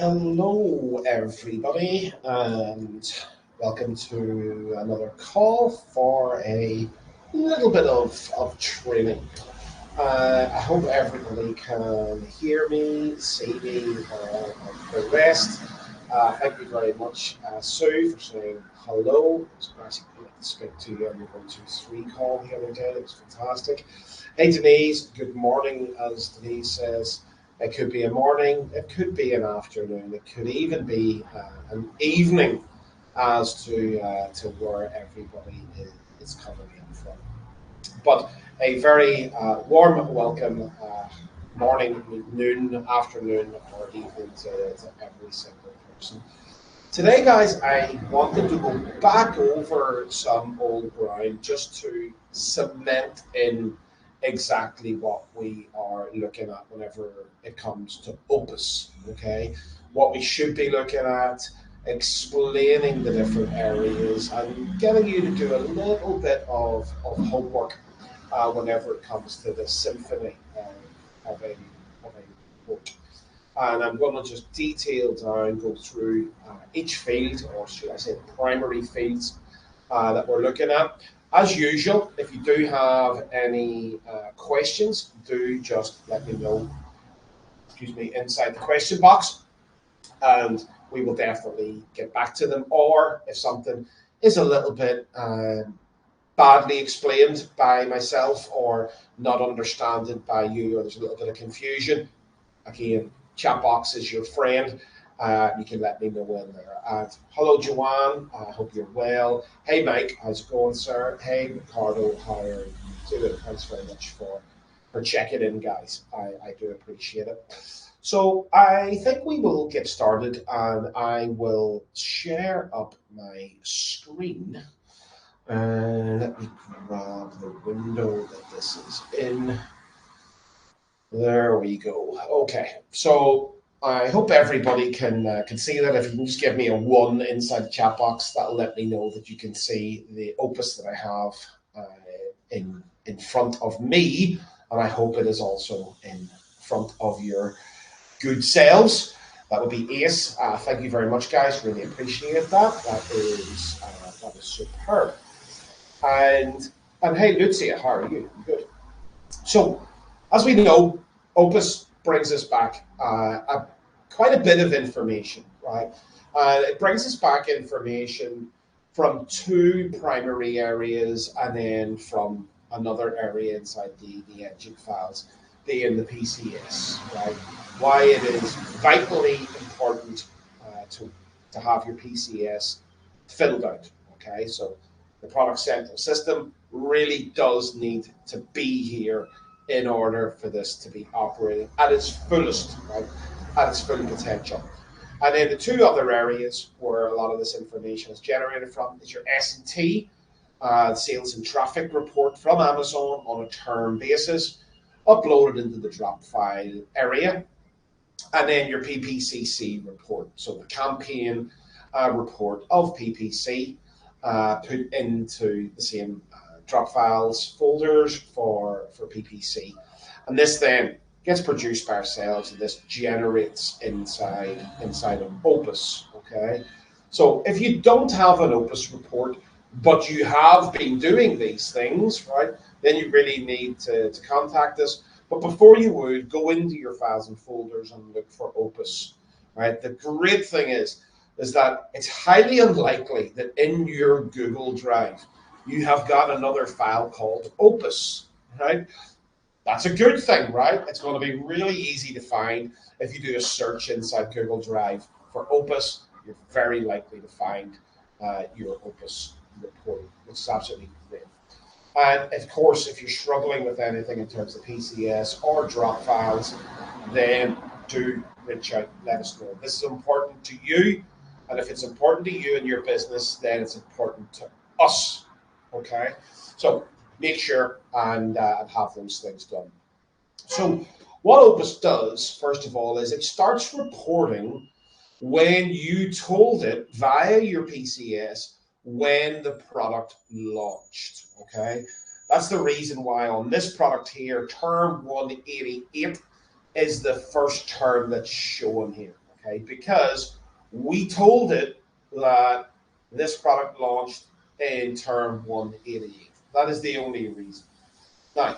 Hello, everybody, and welcome to another call for a little bit of training. I hope everybody can hear me, see me, and the rest. Thank you very much, Sue, for saying hello. It's actually great to speak to you on your 123 call the other day. It was fantastic. Hey, Denise, good morning, as Denise says. It could be a morning, it could be an afternoon, it could even be an evening as to where everybody is coming in from. But a very warm welcome, morning, noon, afternoon, or evening to every single person. Today, guys, I wanted to go back over some old ground just to cement in exactly what we are looking at whenever it comes to OPUS, okay? What we should be looking at, explaining the different areas, and getting you to do a little bit of homework whenever it comes to the symphony of a book. And I'm going to just detail down, go through each field, or should I say the primary fields that we're looking at. As usual, if you do have any questions, do just let me know, excuse me, inside the question box, and we will definitely get back to them. Or if something is a little bit badly explained by myself or not understood by you, or there's a little bit of confusion, again, chat box is your friend. You can let me know in there. Hello, Joanne. I hope you're well. Hey, Mike. How's it going, sir? Hey, Ricardo. How are you doing? Thanks very much for checking in, guys. I do appreciate it. So I think we will get started, and I will share up my screen. Let me grab the window that this is in. There we go. Okay, so I hope everybody can see that. If you can just give me a 1 inside the chat box, that'll let me know that you can see the opus that I have in front of me, and I hope it is also in front of your good selves. That would be ace. Thank you very much, guys. Really appreciate that. That is superb. And hey, Lucia, how are you? Good. So, as we know, Opus brings us back quite a bit of information, right? It brings us back information from two primary areas and then from another area inside the engine files, being the PCS, right? Why it is vitally important to have your PCS filled out, okay? So the product central system really does need to be here in order for this to be operating at its fullest, right, at its full potential. And then the two other areas where a lot of this information is generated from is your S&T, sales and traffic report from Amazon on a term basis, uploaded into the drop file area, and then your PPCC report, so the campaign report of PPC, put into the same drop files folders for PPC. And this then gets produced by ourselves, and this generates inside of Opus, okay? So if you don't have an Opus report, but you have been doing these things, right, then you really need to contact us. But before you would, go into your files and folders and look for Opus, right? The great thing is that it's highly unlikely that in your Google Drive, you have got another file called Opus, right? That's a good thing, right? It's going to be really easy to find. If you do a search inside Google Drive for Opus, you're very likely to find your Opus report, which is absolutely great. And of course, if you're struggling with anything in terms of PCS or drop files, then do reach out, let us know. This is important to you, and if it's important to you and your business, then it's important to us, okay? So make sure and have those things done. So what Opus does, first of all, is it starts reporting when you told it via your PCS when the product launched, okay? That's the reason why on this product here, term 188 is the first term that's shown here, okay? Because we told it that this product launched in term 188. That is the only reason. Now,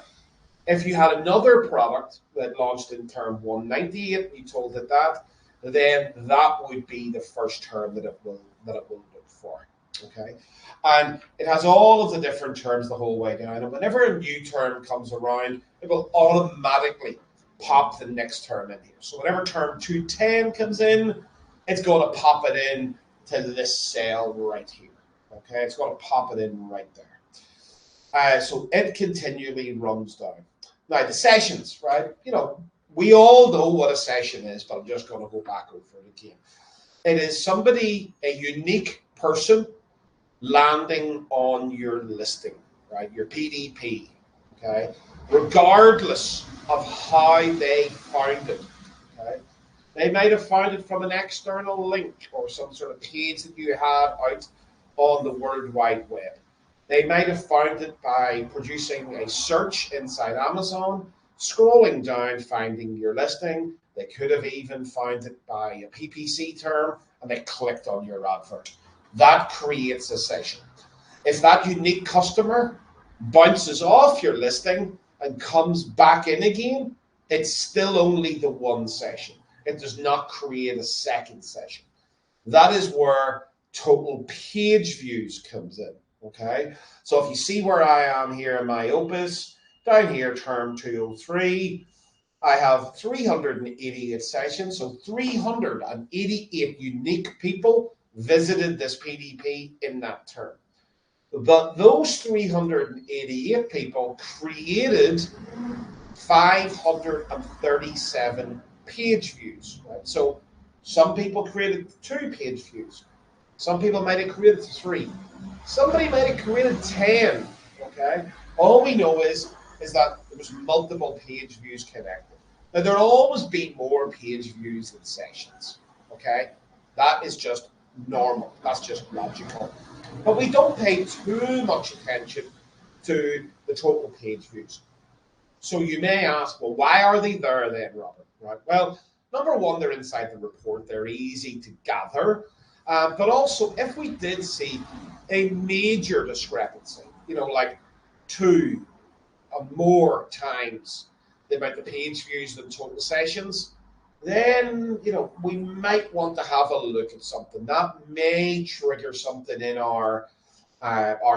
if you had another product that launched in term 198, you told it that, then that would be the first term that it will look for. Okay. And it has all of the different terms the whole way down. And whenever a new term comes around, it will automatically pop the next term in here. So whenever term 210 comes in, it's going to pop it in to this cell right here. Okay, it's going to pop it in right there. So it continually runs down. Now the sessions, right? We all know what a session is, but I'm just going to go back over it again. It is somebody, a unique person, landing on your listing, right? Your PDP, okay? Regardless of how they found it, okay? They might have found it from an external link or some sort of page that you had out on the World Wide Web. They might have found it by producing a search inside Amazon, scrolling down, finding your listing. They could have even found it by a PPC term, and they clicked on your advert. That creates a session. If that unique customer bounces off your listing and comes back in again, it's still only the one session. It does not create a second session. That is where total page views comes in. Okay, so if you see where I am here in my OPUS, down here, term 203, I have 388 sessions, so 388 unique people visited this PDP in that term. But those 388 people created 537 page views. Right? So some people created 2 page views. Some people might have created 3. Somebody might have created 10. Okay. All we know is that there was multiple page views connected. Now there'll always be more page views than sessions. Okay. That is just normal. That's just logical. But we don't pay too much attention to the total page views. So you may ask, well, why are they there then, Robert? Right. Well, number one, they're inside the report. They're easy to gather. But also, if we did see a major discrepancy, like 2 or more times the amount of page views than total sessions, then, we might want to have a look at something. That may trigger something in our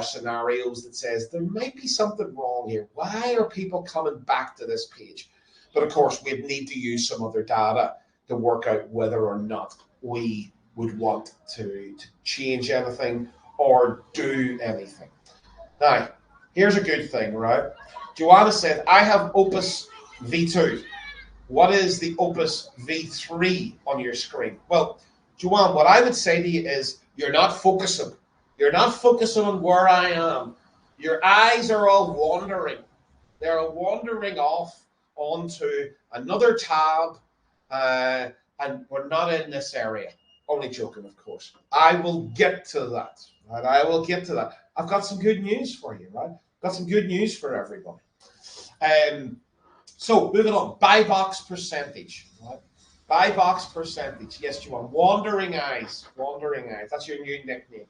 scenarios that says there might be something wrong here. Why are people coming back to this page? But of course, we'd need to use some other data to work out whether or not we would want to change anything or do anything. Now, here's a good thing, right? Joanna said, I have OPUS V2. What is the OPUS V3 on your screen? Well, Joanne, what I would say to you is you're not focusing. You're not focusing on where I am. Your eyes are all wandering. They're wandering off onto another tab, and we're not in this area. Only joking, of course. I will get to that. Right? I will get to that. I've got some good news for you, right? Got some good news for everybody. So moving on, buy box percentage. Right? Buy box percentage. Yes, you want wandering eyes. Wandering eyes. That's your new nickname.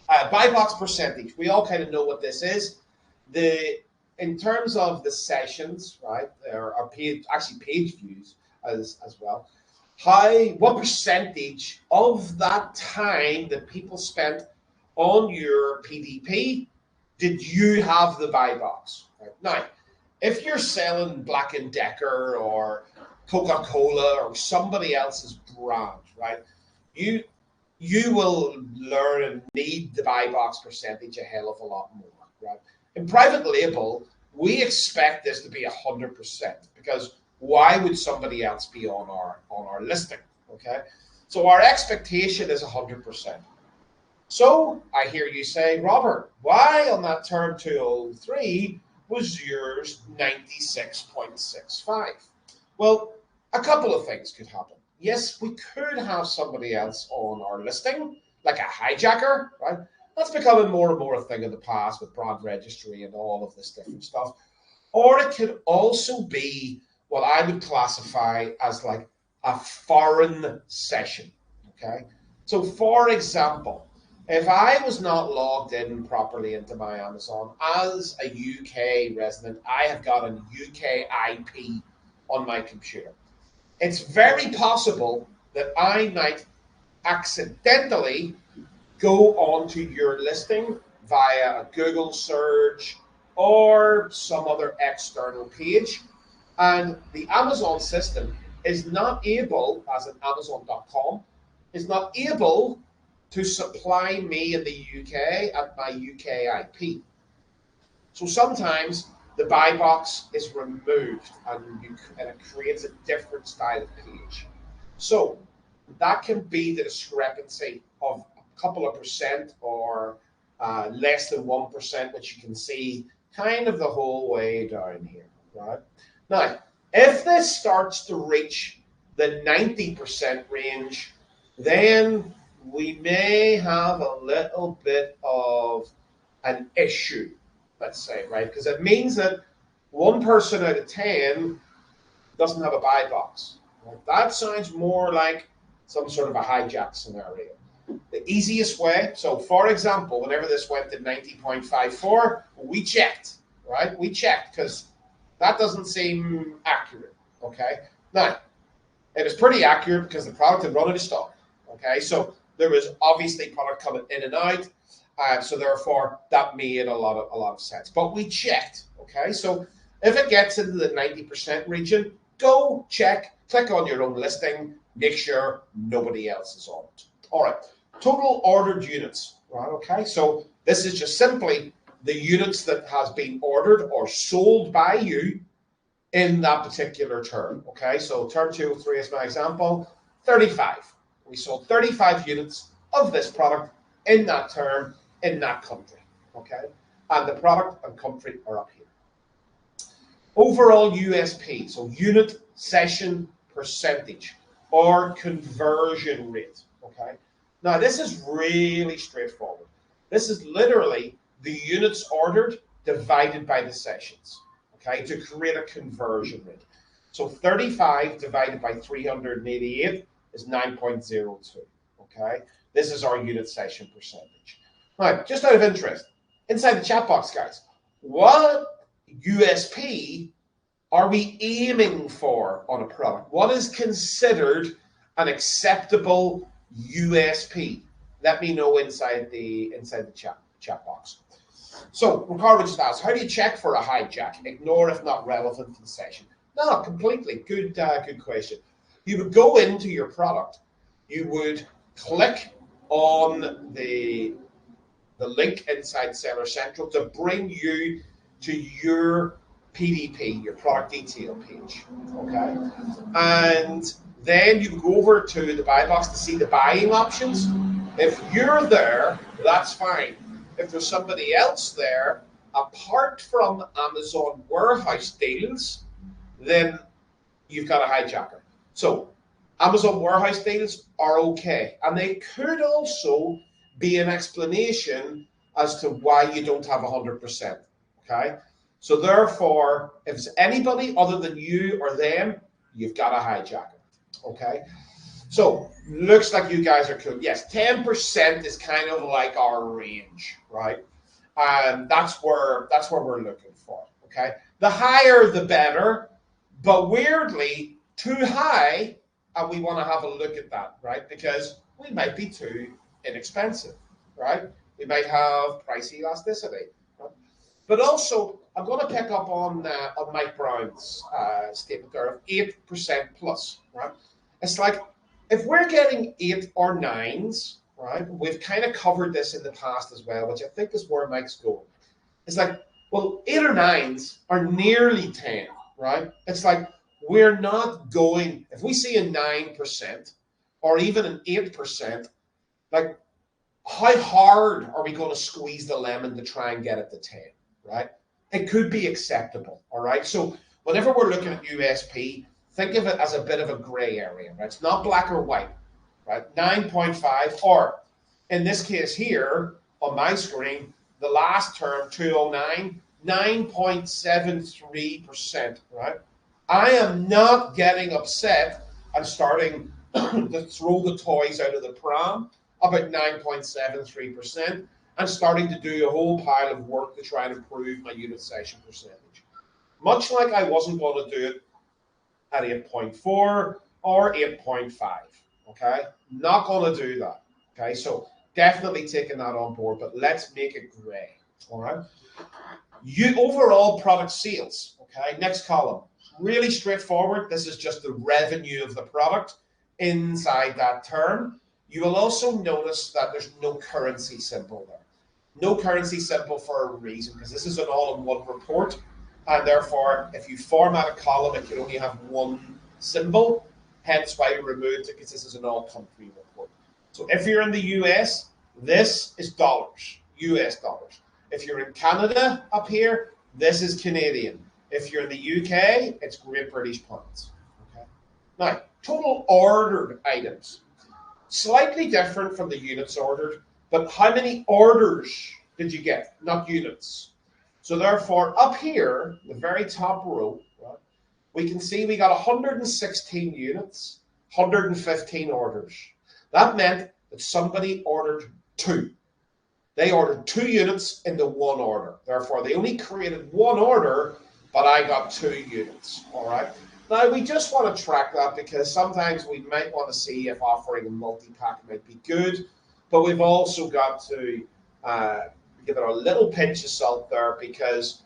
Buy box percentage. We all kind of know what this is. In terms of the sessions, right? There are page views as well. What percentage of that time that people spent on your PDP did you have the buy box? Right? Now, if you're selling Black & Decker or Coca-Cola or somebody else's brand, right, you will learn and need the buy box percentage a hell of a lot more, right? In private label, we expect this to be 100% because why would somebody else be on our listing? Okay, so our expectation is 100%. So I hear you say, Robert, why on that term 203 was yours 96.65? Well, a couple of things could happen. Yes, we could have somebody else on our listing, like a hijacker, right? That's becoming more and more a thing of the past with brand registry and all of this different stuff. Or it could also be what I would classify as like a foreign session, okay? So for example, if I was not logged in properly into my Amazon as a UK resident, I have got a UK IP on my computer. It's very possible that I might accidentally go onto your listing via a Google search or some other external page. And the Amazon system is not able, as in Amazon.com, is not able to supply me in the UK at my UK IP. So sometimes the buy box is removed and it creates a different style of page. So that can be the discrepancy of a couple of percent or less than 1%, which you can see kind of the whole way down here, right? Now, if this starts to reach the 90% range, then we may have a little bit of an issue, let's say, right? Because it means that 1 person out of 10 doesn't have a buy box. Right? That sounds more like some sort of a hijack scenario. The easiest way, so for example, whenever this went to 90.54, we checked, right? We checked because that doesn't seem accurate, okay? Now, it is pretty accurate because the product had run out of stock, okay? So there was obviously product coming in and out, so therefore that made a lot of sense. But we checked, okay? So if it gets into the 90% region, go check, click on your own listing, make sure nobody else is on it. All right, total ordered units, right? Okay, so this is just simply the units that has been ordered or sold by you in that particular term, okay? So term 203 is my example, 35. We sold 35 units of this product in that term, in that country, okay? And the product and country are up here. Overall USP, so unit session percentage or conversion rate, okay? Now this is really straightforward. This is literally the units ordered divided by the sessions, okay, to create a conversion rate. So 35 divided by 388 is 9.02, okay? This is our unit session percentage. Now, just out of interest, inside the chat box, guys, what USP are we aiming for on a product? What is considered an acceptable USP? Let me know inside the chat box. So Ricardo just asked, how do you check for a hijack? Ignore if not relevant to the session. No, completely. Good question. You would go into your product. You would click on the link inside Seller Central to bring you to your PDP, your product detail page, okay? And then you go over to the buy box to see the buying options. If you're there, that's fine. If there's somebody else there, apart from Amazon warehouse deals, then you've got a hijacker. So Amazon warehouse deals are okay. And they could also be an explanation as to why you don't have 100%, okay? So therefore, if it's anybody other than you or them, you've got a hijacker, okay? So looks like you guys are cool. Yes, 10% is kind of like our range, right? And that's where we're looking for, okay? The higher, the better, but weirdly, too high, and we want to have a look at that, right? Because we might be too inexpensive, right? We might have price elasticity, right? But also, I'm going to pick up on Mike Brown's statement there of 8% plus, right? It's like, if we're getting 8 or 9s, right? We've kind of covered this in the past as well, which I think is where Mike's going. It's like, well, 8 or 9s are nearly 10, right? It's like, we're not going, if we see a 9% or even an 8%, like, how hard are we going to squeeze the lemon to try and get it to 10, right? It could be acceptable, all right? So whenever we're looking at USP, think of it as a bit of a gray area, right? It's not black or white, right? 9.5, or in this case here on my screen, the last term, 209, 9.73%, right? I am not getting upset and starting to throw the toys out of the pram, about 9.73%, and starting to do a whole pile of work to try and improve my unit session percentage. Much like I wasn't going to do it at 8.4 or 8.5, okay? Not going to do that, okay? So definitely taking that on board, but let's make it gray, all right? Overall product sales, okay? Next column, really straightforward. This is just the revenue of the product inside that term. You will also notice that there's no currency symbol there. No currency symbol for a reason, because this is an all-in-one report, and therefore, if you format a column, it can only have one symbol, hence why we removed it, because this is an all-country report. So if you're in the US, this is dollars, US dollars. If you're in Canada up here, this is Canadian. If you're in the UK, it's Great British Pounds. Okay. Now, total ordered items. Slightly different from the units ordered, but how many orders did you get? Not units. So therefore, up here, the very top row, right, we can see we got 116 units, 115 orders. That meant that somebody ordered 2. They ordered 2 units into 1 order. Therefore, they only created 1 order, but I got 2 units. All right. Now, we just want to track that because sometimes we might want to see if offering a multi-pack might be good, but we've also got to give it a little pinch of salt there, because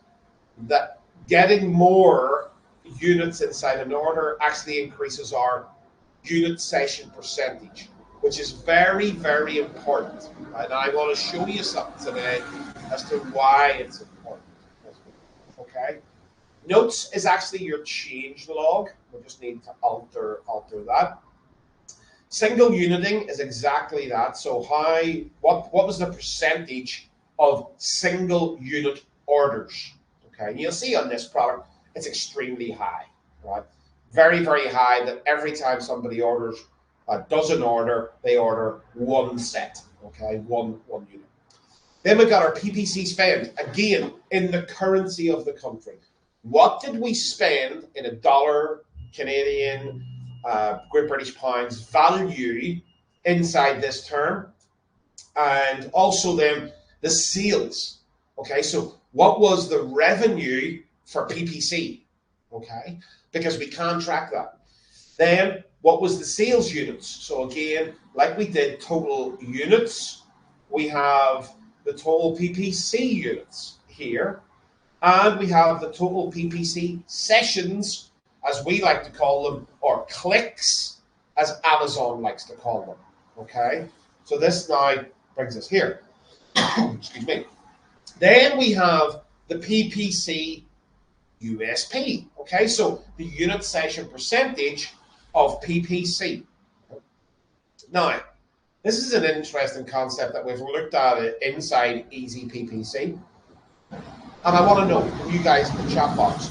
that getting more units inside an order actually increases our unit session percentage, which is very, very important. And I want to show you something today as to why it's important. Okay. Notes is actually your change log. We just need to alter that. Single uniting is exactly that. So what was the percentage of single unit orders? Okay, and you'll see on this product, it's extremely high, right? Very, very high, that every time somebody orders, does an order, they order 1 set, okay, one unit. Then we've got our PPC spend, again, in the currency of the country. What did we spend in a dollar, Canadian, Great British Pounds value inside this term? And also then the sales. Okay, so what was the revenue for PPC? Okay, because we can't track that. Then what was the sales units? So again, like we did total units, we have the total PPC units here. And we have the total PPC sessions, as we like to call them, or clicks, as Amazon likes to call them. Okay, so this now brings us here. Excuse me. Then we have the PPC USP. Okay, so the unit session percentage of PPC. Now, this is an interesting concept that we've looked at inside Easy PPC. And I want to know from you guys in the chat box,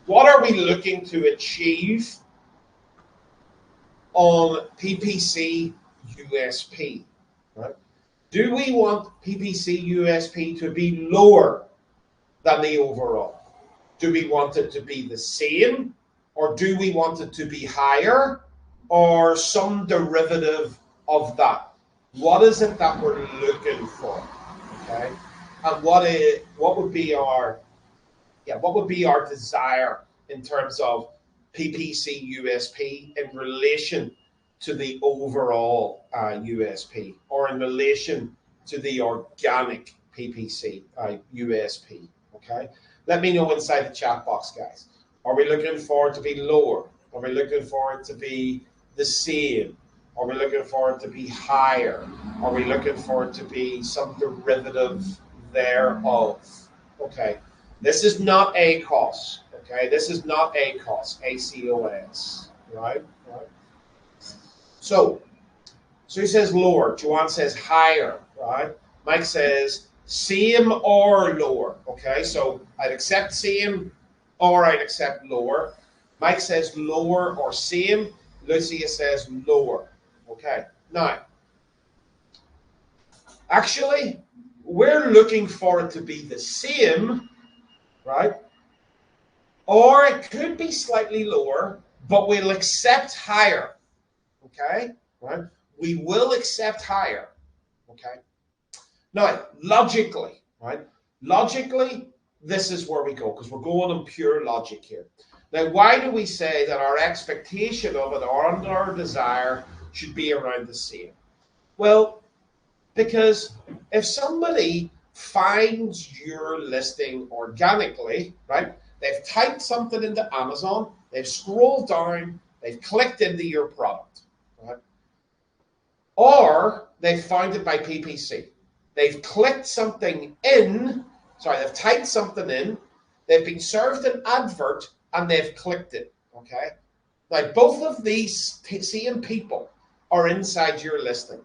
what are we looking to achieve on PPC USP? Right? Do we want PPC USP to be lower than the overall? Do we want it to be the same? Or do we want it to be higher? Or some derivative of that? What is it that we're looking for? Okay. And what would be our desire in terms of PPC USP in relation to the overall USP, or in relation to the organic PPC USP? Okay, let me know inside the chat box, guys. Are we looking for it to be lower? Are we looking for it to be the same? Are we looking for it to be higher? Are we looking for it to be some derivative thereof? Okay, this is not ACOS. Okay, this is not ACOS, ACOS, right? So he says lower. Joanne says higher, right? Mike says same or lower. Okay, so I'd accept same or I'd accept lower. Mike says lower or same. Lucia says lower. Okay, now, actually, we're looking for it to be the same, right? Or it could be slightly lower, but we'll accept higher. Okay, right? We will accept higher. Okay. Now, logically, right? Logically, this is where we go because we're going on pure logic here. Now, why do we say that our expectation of it or our desire should be around the same? Well, because if somebody finds your listing organically, right? They've typed something into Amazon, they've scrolled down, they've clicked into your product, right? Or they've found it by PPC. They've clicked something in, they've typed something in, they've been served an advert, and they've clicked it, okay? Now, both of these same people are inside your listing.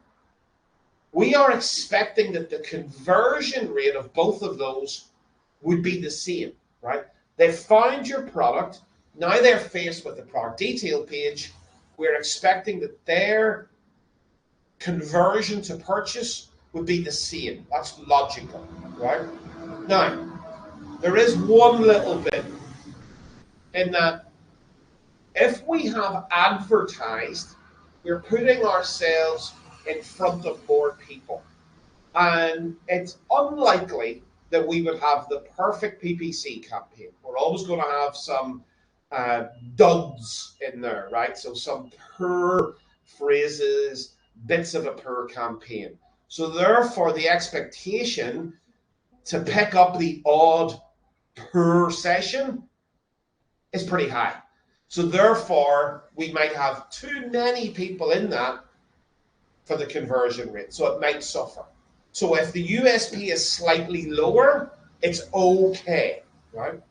We are expecting that the conversion rate of both of those would be the same, right? They've found your product. Now they're faced with the product detail page. We're expecting that their conversion to purchase would be the same. That's logical, right? Now, there is one little bit in that if we have advertised, we're putting ourselves in front of more people. And it's unlikely that we would have the perfect PPC campaign. We're always going to have some duds in there, right? So some poor phrases, bits of a poor campaign. So therefore, the expectation to pick up the odd poor session is pretty high. So therefore, we might have too many people in that for the conversion rate. So it might suffer. So if the USP is slightly lower, it's okay, right?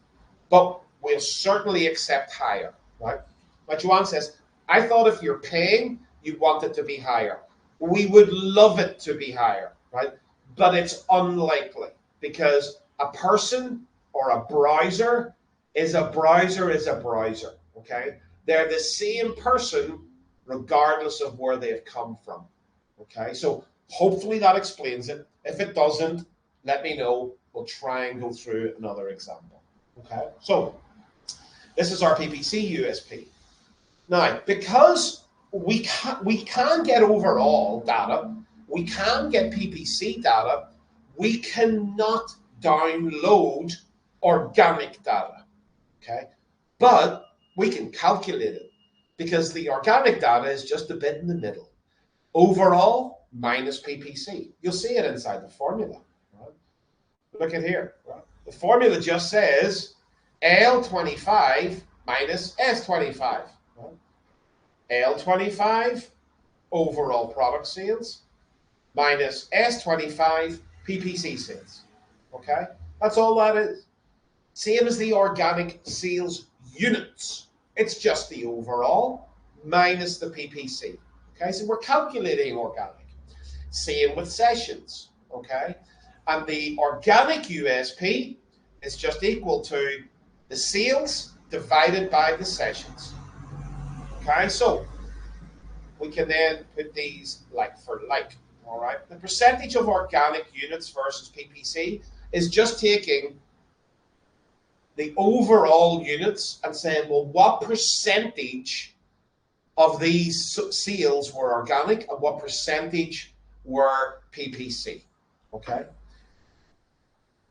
But we'll certainly accept higher, right? But Joanne says, I thought if you're paying, you'd want it to be higher. We would love it to be higher, right? But it's unlikely because a person or a browser is a browser is a browser, okay? They're the same person regardless of where they've come from, okay? So hopefully that explains it. If it doesn't, let me know. We'll try and go through another example. Okay, so this is our PPC USP. Now, because we can get overall data, we can get PPC data, we cannot download organic data. Okay, but we can calculate it because the organic data is just a bit in the middle. Overall minus PPC. You'll see it inside the formula. Right? Look at here. Right? The formula just says L25 minus S25. Right? L25 overall product sales minus S25 PPC sales. Okay? That's all that is. Same as the organic sales units. It's just the overall minus the PPC. Okay, so we're calculating organic. Same with sessions, okay? And the organic USP is just equal to the sales divided by the sessions. Okay, so we can then put these like for like, all right? The percentage of organic units versus PPC is just taking the overall units and saying, well, what percentage of these sales were organic and what percentage were PPC, okay?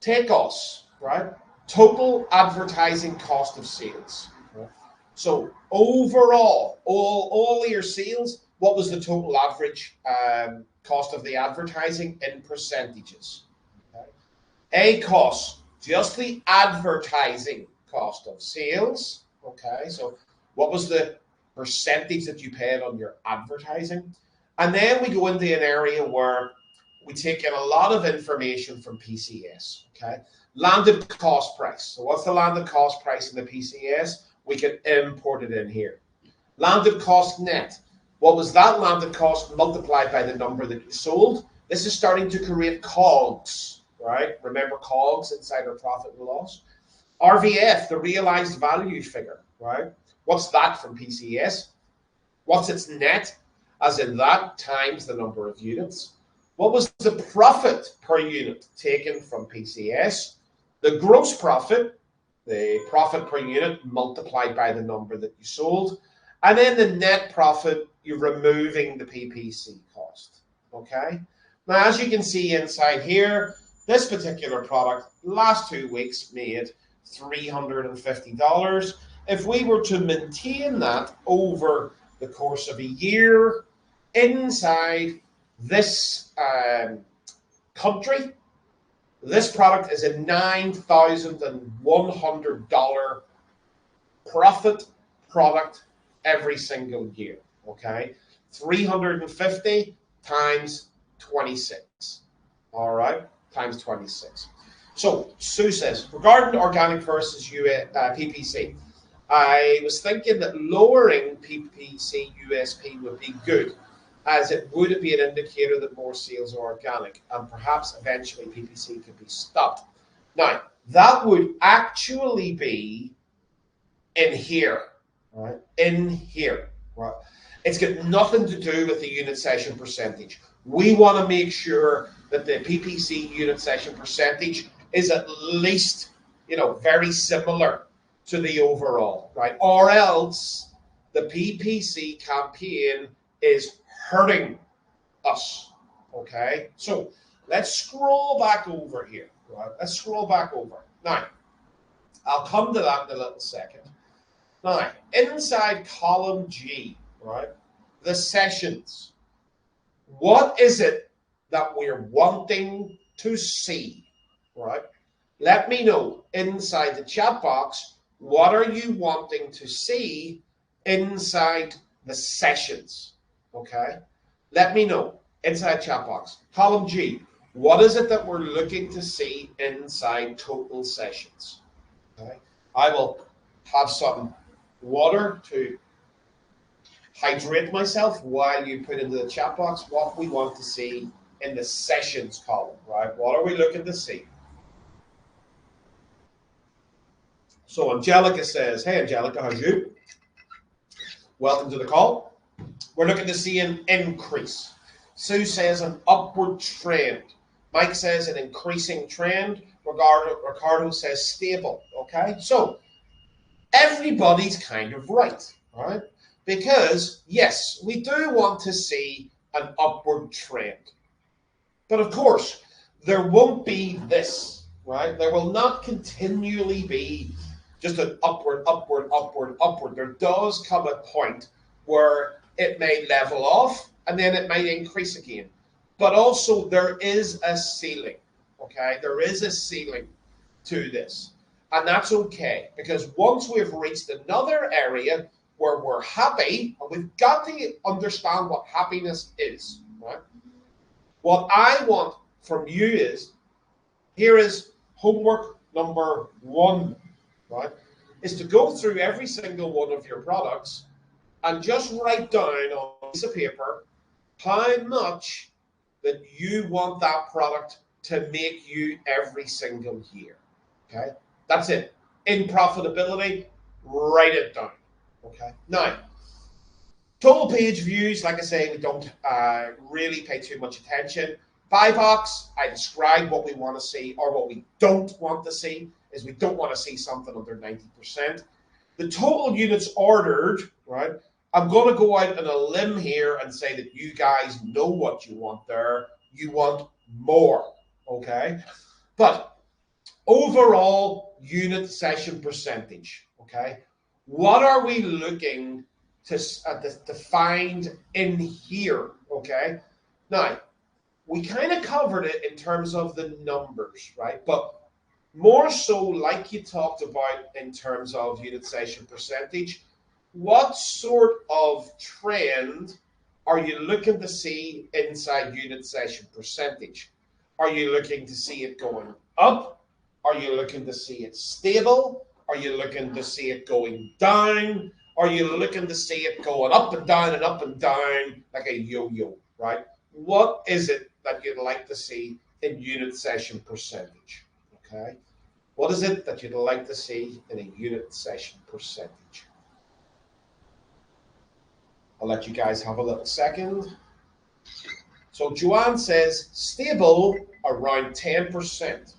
Take us, right? Total advertising cost of sales. Right? So overall, all your sales, what was the total average cost of the advertising in percentages? Okay? A cost, just the advertising cost of sales, okay? So what was the percentage that you paid on your advertising? And then we go into an area where we take in a lot of information from PCS, okay? Landed cost price. So what's the landed cost price in the PCS? We can import it in here. Landed cost net. What was that landed cost multiplied by the number that you sold? This is starting to create COGS, right? Remember COGS inside our profit and loss? RVF, the realized value figure, right? What's that from PCS? What's its net? As in that times the number of units. What was the profit per unit taken from PCS? The gross profit the profit per unit multiplied by the number that you sold. And then the net profit, you're removing the PPC cost, okay? Now, as you can see inside here, this particular product, last 2 weeks made $350. If we were to maintain that over the course of a year inside this country, this product is a $9,100 profit product every single year, okay? 350 times 26, all right? Times 26. So Sue says, regarding organic versus PPC, I was thinking that lowering PPC USP would be good, as it would be an indicator that more sales are organic, and perhaps eventually PPC could be stopped. Now, that would actually be in here, right? In here, right? It's got nothing to do with the unit session percentage. We want to make sure that the PPC unit session percentage is at least, very similar to the overall, right? Or else the PPC campaign is hurting us, okay? So let's scroll back over here, right? Let's scroll back over. Now, I'll come to that in a little second. Now, inside column G, right, the sessions, what is it that we're wanting to see, right? Let me know inside the chat box, what are you wanting to see inside the sessions, okay? Let me know inside chat box. Column G, what is it that we're looking to see inside total sessions, okay? I will have some water to hydrate myself while you put into the chat box what we want to see in the sessions column, right? What are we looking to see? So Angelica says, hey, Angelica, how's you? Welcome to the call. We're looking to see an increase. Sue says an upward trend. Mike says an increasing trend. Ricardo says stable, okay? So everybody's kind of right? Because, yes, we do want to see an upward trend. But of course, there won't be this, right? There will not continually be just an upward, upward, upward, upward. There does come a point where it may level off and then it might increase again. But also there is a ceiling, okay? There is a ceiling to this. And that's okay, because once we've reached another area where we're happy, and we've got to understand what happiness is, right? What I want from you is, here is homework number 1, right? Is to go through every single one of your products and just write down on a piece of paper how much that you want that product to make you every single year, okay? That's it. In profitability, write it down, okay? Now, total page views, like I say, we don't really pay too much attention. Buy box, I describe what we want to see, or what we don't want to see, is we don't want to see something under 90%. The total units ordered, right? I'm going to go out on a limb here and say that you guys know what you want there. You want more, okay? But overall unit session percentage, okay? What are we looking to find in here, okay? Now, we kind of covered it in terms of the numbers, right? But more so, like you talked about in terms of unit session percentage, what sort of trend are you looking to see inside unit session percentage? Are you looking to see it going up? Are you looking to see it stable? Are you looking to see it going down? Are you looking to see it going up and down like a yo-yo, right? What is it that you'd like to see in unit session percentage, okay? What is it that you'd like to see in a unit session percentage? I'll let you guys have a little second. So Joanne says stable around 10%.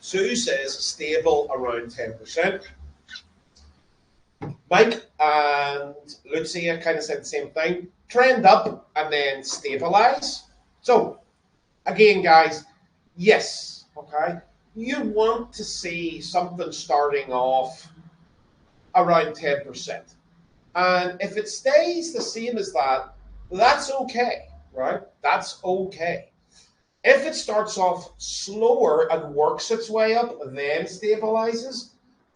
Sue says stable around 10%. Mike and Lucia kind of said the same thing. Trend up and then stabilize. So again, guys, yes, okay. You want to see something starting off around 10%. And if it stays the same as that, that's okay, right? That's okay. If it starts off slower and works its way up, then stabilizes,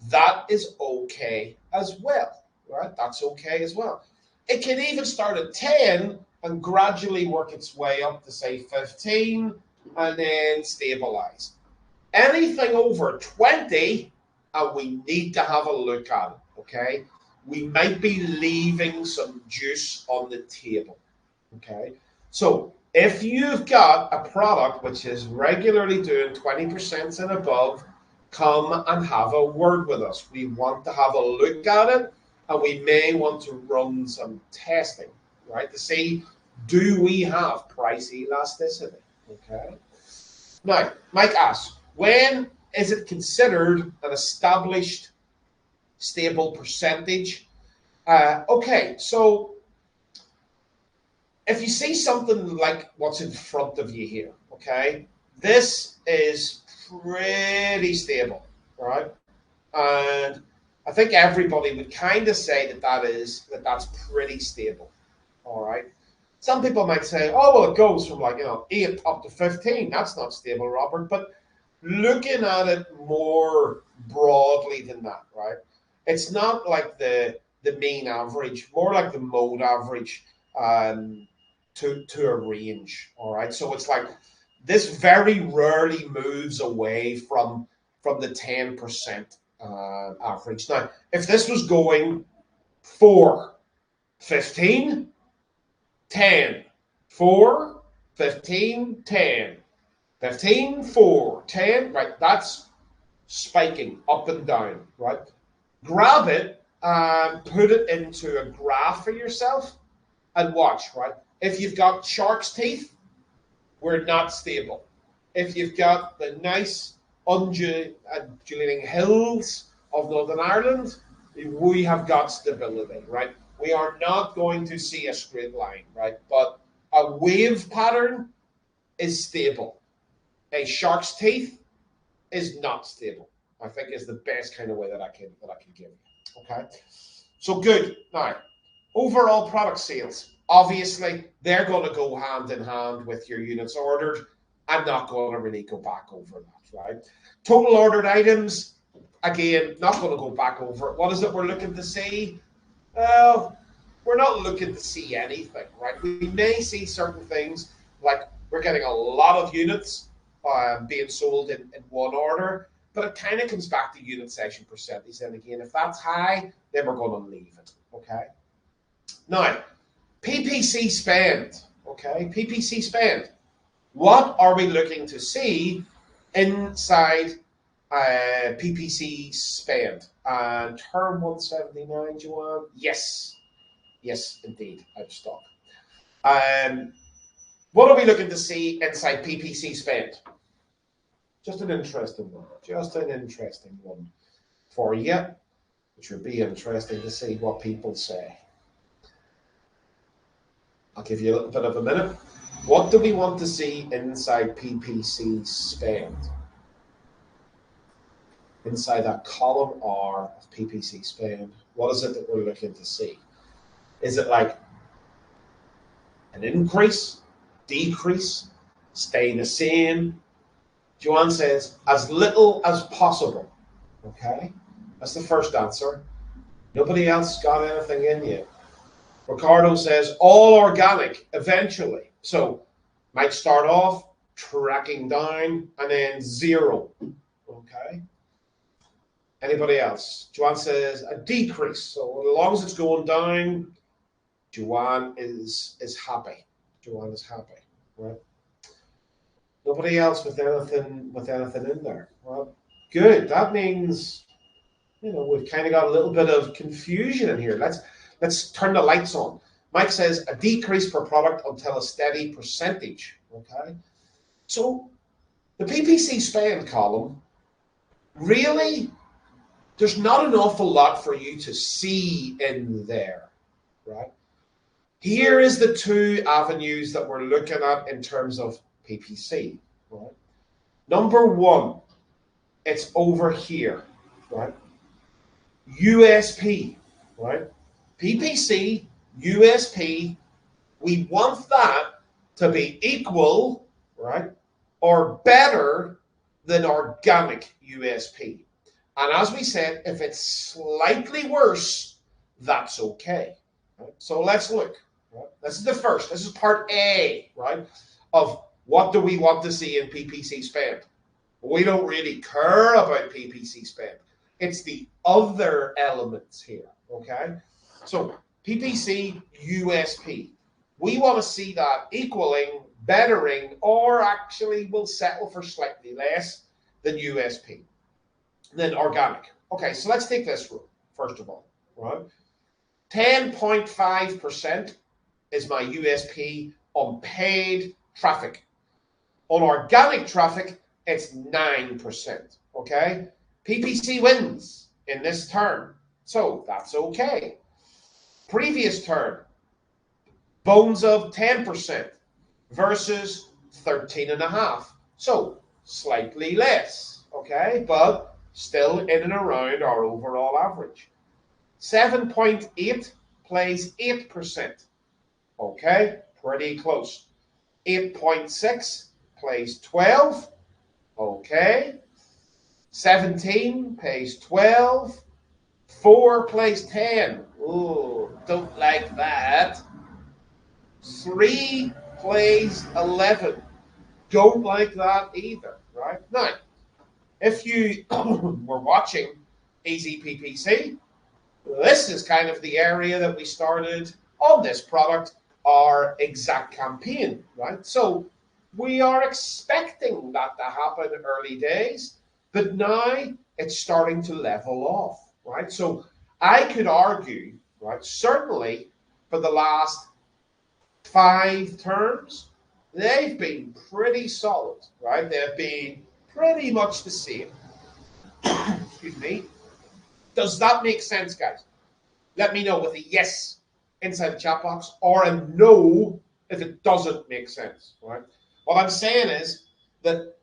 that is okay as well, right? That's okay as well. It can even start at 10 and gradually work its way up to say 15 and then stabilize. Anything over 20, and we need to have a look at it, okay? We might be leaving some juice on the table, okay? So if you've got a product which is regularly doing 20% and above, come and have a word with us. We want to have a look at it, and we may want to run some testing, right, to see, do we have price elasticity, okay? Now, Mike asks, when is it considered an established stable percentage? Okay, so if you see something like what's in front of you here, okay, this is pretty stable, right? And I think everybody would kind of say that's pretty stable, all right? Some people might say, oh, well, it goes from 8 up to 15. That's not stable, Robert. But looking at it more broadly than that, right? It's not like the mean average, more like the mode average to a range, all right? So it's like this very rarely moves away from the 10% average. Now, if this was going 4, 15, 10, 4, 15, 10, 15, 4, 10, right? That's spiking up and down, right? Grab it and put it into a graph for yourself and watch, right? If you've got shark's teeth, we're not stable. If you've got the nice undulating hills of Northern Ireland, we have got stability, right? We are not going to see a straight line, right? But a wave pattern is stable. A shark's teeth is not stable, I think, is the best kind of way that I can give you. Okay, so good. Now, overall product sales, obviously, they're going to go hand in hand with your units ordered. I'm not going to really go back over that, right? Total ordered items, again, not going to go back over it. What is it we're looking to see? Well, we're not looking to see anything, right? We may see certain things, like we're getting a lot of units being sold in one order, but it kind of comes back to unit session percentage. And again, if that's high, then we're going to leave it, okay? Now, PPC spend, okay? PPC spend. What are we looking to see inside PPC spend? Term 179, Joanne? Yes. Yes, indeed, out of stock. What are we looking to see inside PPC spend? Just an interesting one. Just an interesting one for you, which would be interesting to see what people say. I'll give you a little bit of a minute. What do we want to see inside PPC spend? Inside that column R of PPC spend, what is it that we're looking to see? Is it like an increase, decrease, stay the same? Joanne says, as little as possible. Okay, that's the first answer. Nobody else got anything in yet. Ricardo says, all organic eventually. So might start off tracking down and then 0. Okay. Anybody else? Joanne says a decrease. So as long as it's going down, Joanne is happy. Joanne is happy, right? Nobody else with anything in there. Well, good. That means, we've kind of got a little bit of confusion in here. Let's turn the lights on. Mike says a decrease per product until a steady percentage. Okay. So the PPC spend column really, there's not an awful lot for you to see in there, right? Here is the two avenues that we're looking at in terms of PPC, right? Number one, it's over here, right? USP, right? PPC, USP, we want that to be equal, right, or better than organic USP. And as we said, if it's slightly worse, that's okay. Right? So let's look. Right? This is the first. This is part A, right, of what do we want to see in PPC spend. We don't really care about PPC spend. It's the other elements here, okay? So PPC USP. We want to see that equaling, bettering, or actually we'll settle for slightly less than USP, than organic. Okay, so let's take this rule, first of all, right? 10.5% is my USP on paid traffic. On organic traffic, it's 9%, okay? PPC wins in this term, so that's okay. Previous term, bones of 10% versus 13.5%. So slightly less, okay? But still in and around our overall average. 7.8 plays 8%. Okay, pretty close. 8.6 plays 12. Okay. 17 plays 12. 4 plays 10. Ooh, don't like that. 3 plays 11. Don't like that either, right? Now, if you were watching Easy PPC, this is kind of the area that we started on this product, our exact campaign, right? So we are expecting that to happen early days, but now it's starting to level off, right? So I could argue, right, certainly for the last 5 terms, they've been pretty solid, right? They've been pretty much the same. Excuse me. Does that make sense, guys? Let me know with a yes inside the chat box or a no if it doesn't make sense, right? What I'm saying is that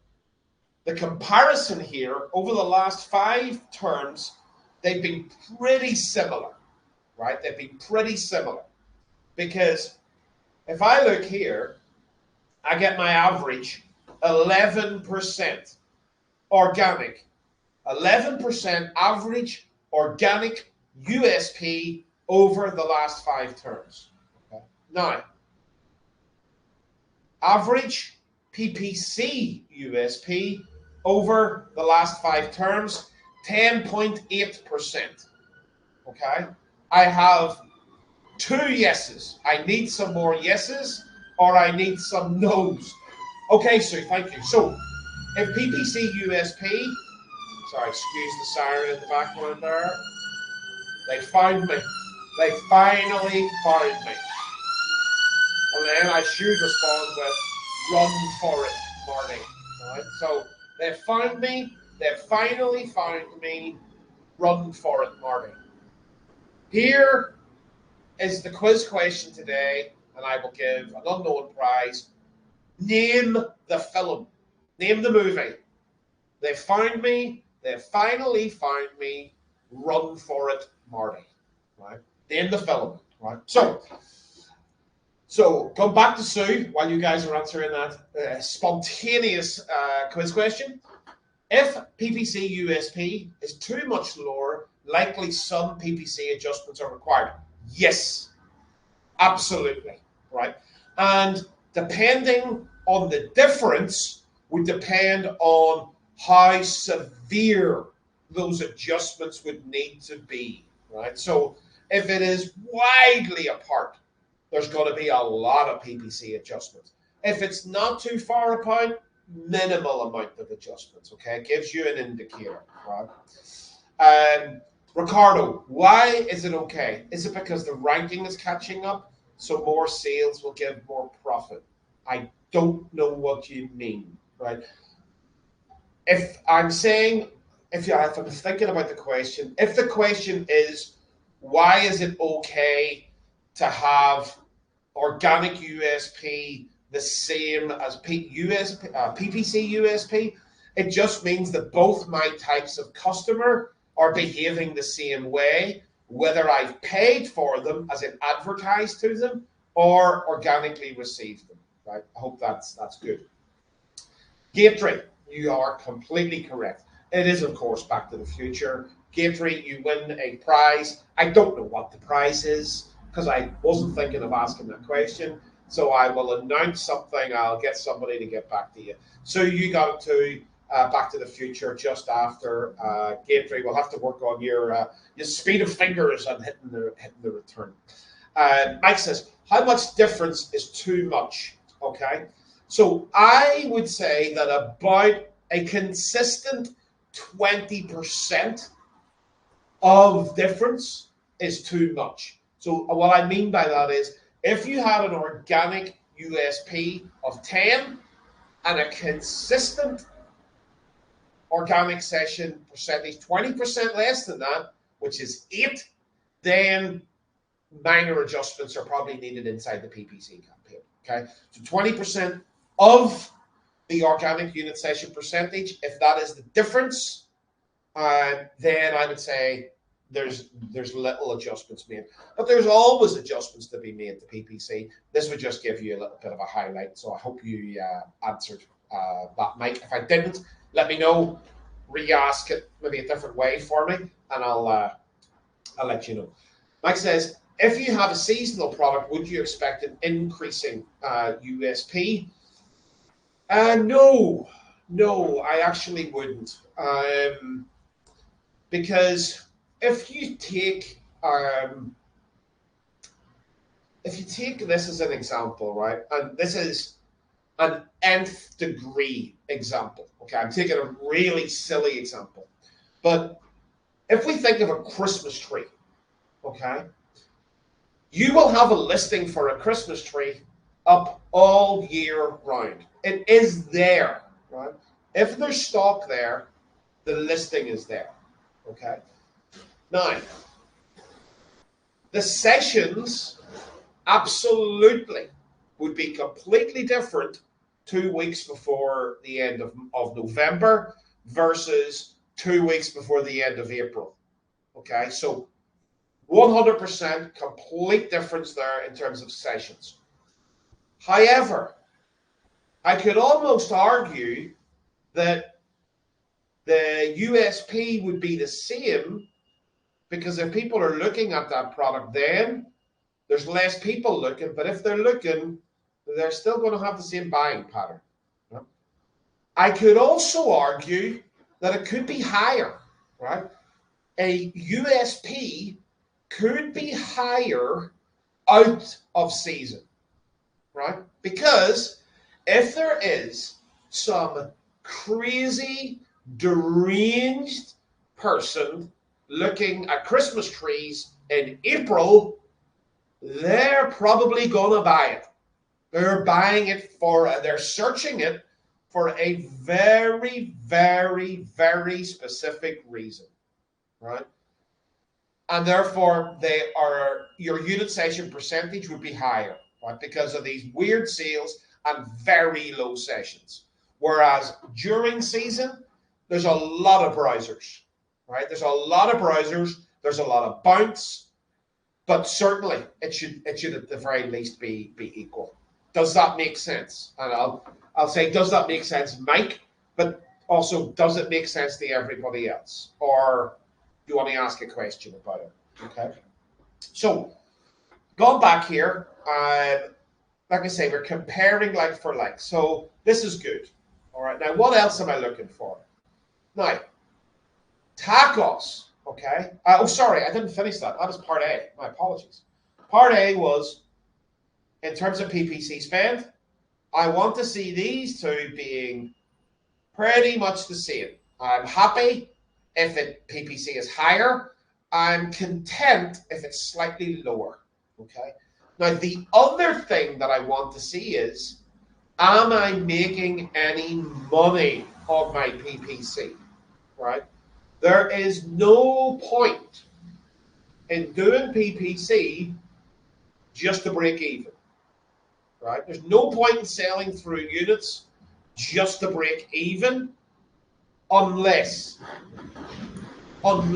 the comparison here over the last 5 terms, they've been pretty similar, right? They've been pretty similar because if I look here, I get my average 11% organic, 11% average organic USP over the last 5 terms. Okay. Now, average PPC USP over the last 5 terms, 10.8%. Okay. I have 2 yeses. I need some more yeses or I need some no's. Okay, Sue, thank you. So, if PPC USP, sorry, excuse the siren in the background there. They found me. They finally found me. And then I should respond with, run for it, Marty. Right? So they found me. They finally found me. Run for it, Marty. Here is the quiz question today, and I will give an unknown prize. Name the film. Name the movie. They found me. They finally found me. Run for it, Marty. Right? Name the film. Right? So come back to Sue while you guys are answering that spontaneous quiz question. If PPC USP is too much lower, likely some PPC adjustments are required. Yes, absolutely, right? And depending on the difference would depend on how severe those adjustments would need to be, right? So if it is widely apart, there's going to be a lot of PPC adjustments. If it's not too far apart, minimal amount of adjustments, okay? It gives you an indicator, right? Ricardo, why is it okay? Is it because the ranking is catching up, so more sales will give more profit? I don't know what you mean, right? If I'm saying if I'm thinking about the question, if the question is, why is it okay to have organic USP the same as PPC USP? It just means that both my types of customer are behaving the same way, whether I've paid for them, as in advertised to them, or organically received them. Right? I hope that's good. Gateway, you are completely correct. It is, of course, Back to the Future. Gateway, you win a prize. I don't know what the prize is because I wasn't thinking of asking that question. So I will announce something. I'll get somebody to get back to you. So you got it to Back to the Future just after Gateway. We'll have to work on your speed of fingers and hitting the return. Mike says, how much difference is too much? Okay. So I would say that about a consistent 20% of difference is too much. So what I mean by that is, if you had an organic USP of 10 and a consistent organic session percentage 20% less than that, which is 8, then minor adjustments are probably needed inside the PPC campaign. Okay, so 20% of the organic unit session percentage, if that is the difference, then I would say there's little adjustments made. But there's always adjustments to be made to PPC. This would just give you a little bit of a highlight. So I hope you answered that, Mike. If I didn't, let me know. Re-ask it maybe a different way for me, and I'll let you know. Mike says, if you have a seasonal product, would you expect an increasing USP? No, I actually wouldn't. Because if you take this as an example, right, and this is an nth degree example. Okay, I'm taking a really silly example, but if we think of a Christmas tree, okay, you will have a listing for a Christmas tree up all year round. It is there, right? If there's stock there, the listing is there, okay? Now, the sessions absolutely would be completely different 2 weeks before the end of November versus 2 weeks before the end of April, okay? So 100% complete difference there in terms of sessions. However, I could almost argue that the USP would be the same, because if people are looking at that product, then there's less people looking, but if they're looking, they're still going to have the same buying pattern. I could also argue that it could be higher, right? A USP could be higher out of season, right? Because if there is some crazy, deranged person looking at Christmas trees in April, they're probably going to buy it. They're buying it they're searching it for a very, very, very specific reason, right? And therefore, your unit session percentage would be higher, right? Because of these weird sales and very low sessions. Whereas during season, there's a lot of browsers, right? There's a lot of browsers. There's a lot of bounce, but certainly it should at the very least be equal. Does that make sense? And I'll say, does that make sense, Mike? But also, does it make sense to everybody else? Or do you want to ask a question about it? Okay. So, going back here, like I say, we're comparing like for like. So this is good. All right. Now, what else am I looking for? Now, tacos. Okay. Sorry, I didn't finish that. That was part A. My apologies. Part A was, in terms of PPC spend, I want to see these two being pretty much the same. I'm happy if PPC is higher. I'm content if it's slightly lower. Okay. Now, the other thing that I want to see is, am I making any money on my PPC? Right? There is no point in doing PPC just to break even, right? There's no point in selling through units just to break even unless, and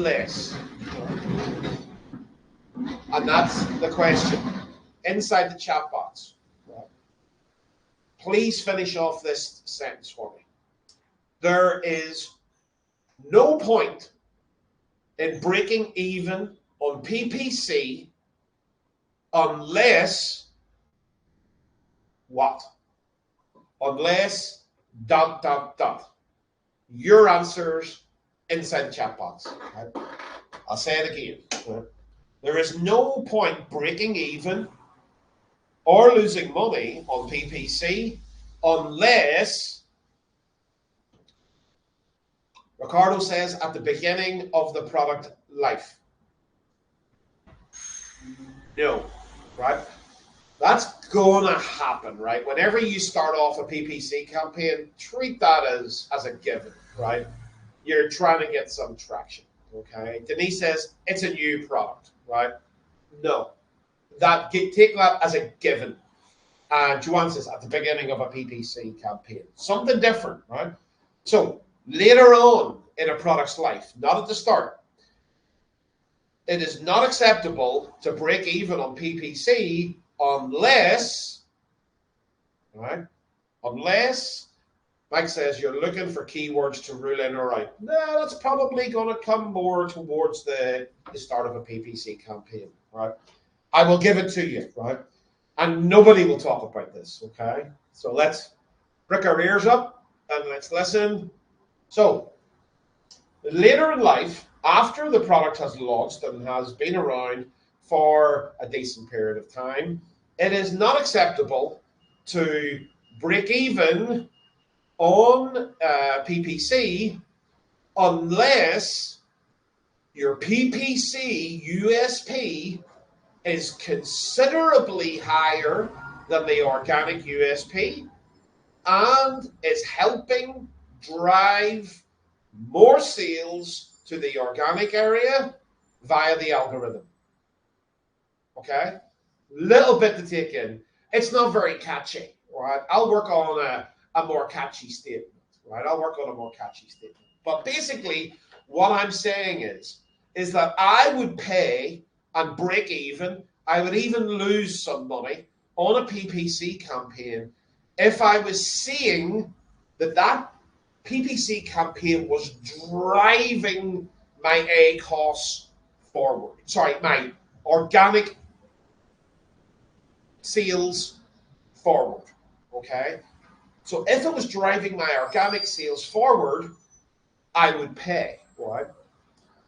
that's the question inside the chat box. Please finish off this sentence for me. There is no point in breaking even on PPC unless what? Unless ... Your answers inside the chat box. Right? I'll say it again. Right? There is no point breaking even or losing money on PPC unless, Ricardo says, at the beginning of the product life. No, right? That's gonna happen, right? Whenever you start off a PPC campaign, treat that as a given, right? You're trying to get some traction, okay? Denise says it's a new product, right? No, take that as a given. And Joanne says at the beginning of a PPC campaign, something different, right? So later on in a product's life, not at the start, it is not acceptable to break even on PPC unless, right? Unless Mike says you're looking for keywords to rule in or out. No, that's probably going to come more towards the start of a PPC campaign, right? I will give it to you, right? And nobody will talk about this, okay? So let's prick our ears up and let's listen. So later in life, after the product has launched and has been around for a decent period of time, it is not acceptable to break even on PPC unless your PPC USP is considerably higher than the organic USP and is helping drive more sales to the organic area via the algorithm. Okay? Little bit to take in. It's not very catchy, right? I'll work on a more catchy statement, right? I'll work on a more catchy statement. But basically, what I'm saying is that I would pay and break even. I would even lose some money on a PPC campaign if I was seeing that PPC campaign was driving my ACOS forward. Sorry, my organic sales forward. Okay. So if it was driving my organic sales forward, I would pay, right?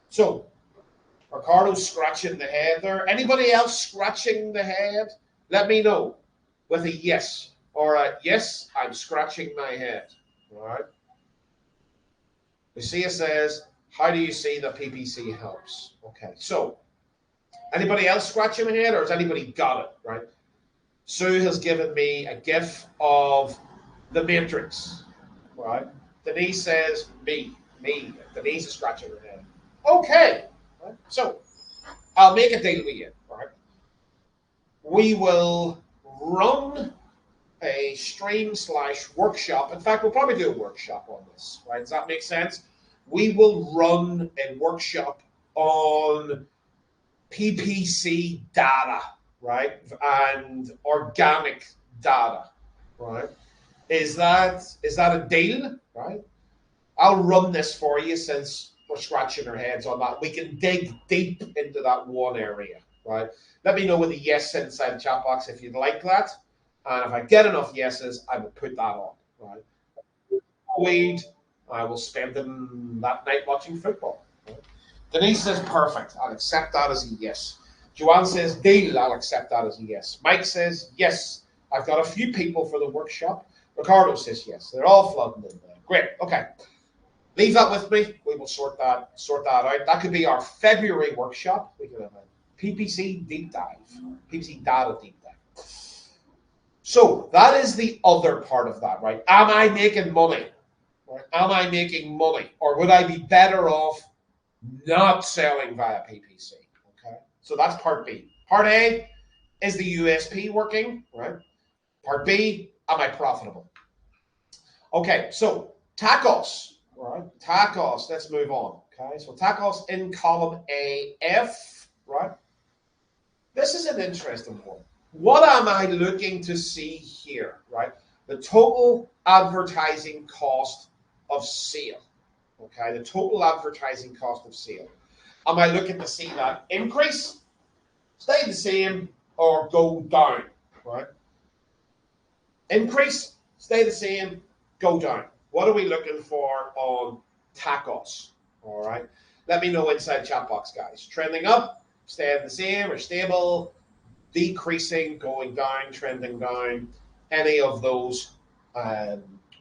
So Ricardo's scratching the head there. Anybody else scratching the head? Let me know with a yes or a yes, I'm scratching my head. All right. Lucia says, how do you see that PPC helps? Okay. So anybody else scratching the head or has anybody got it, right? Sue has given me a GIF of the Matrix, right? Denise says, me. Denise is scratching her head. Okay, right? So I'll make a deal with you, right? We will run a stream/workshop. In fact, we'll probably do a workshop on this, right? Does that make sense? We will run a workshop on PPC data, right? And organic data, right? Is that a deal, right? I'll run this for you since we're scratching our heads on that. We can dig deep into that one area, right? Let me know with a yes inside the chat box if you'd like that. And if I get enough yeses, I will put that on, right? Weed, I will spend them that night watching football. Right? Denise says, perfect. I'll accept that as a yes. Joanne says, deal. I'll accept that as a yes. Mike says, yes. I've got a few people for the workshop. Ricardo says, yes. They're all flooding in there. Great. Okay. Leave that with me. We will sort that out. That could be our February workshop. We could have a PPC deep dive, PPC data deep dive. So that is the other part of that, right? Am I making money? Right? Am I making money? Or would I be better off not selling via PPC. Okay, so that's part B. Part A, is the USP working, right? Part B, am I profitable? Okay, so TACOS, right? TACOS, let's move on. Okay, so TACOS in column AF, right? This is an interesting one. What am I looking to see here, right? The total advertising cost of sale. Okay, the total advertising cost of sale. Am I looking to see that increase, stay the same, or go down, right? Increase, stay the same, go down. What are we looking for on TACOS? All right. Let me know inside chat box, guys. Trending up, staying the same or stable, decreasing, going down, trending down. Any of those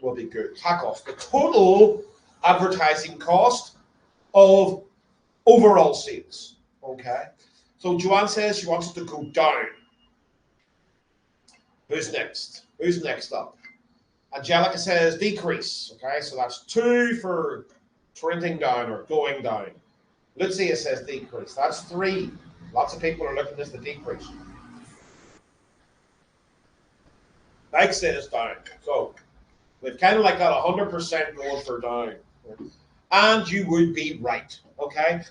will be good. TACOS, the total advertising cost of overall sales. Okay. So Joanne says she wants it to go down. Who's next? Who's next up? Angelica says decrease. Okay, so that's 2 for trending down or going down. Lucia says decrease. That's 3. Lots of people are looking at this to decrease. Mike says down. So we've kind of like got 100% going for down. And you would be right. Okay,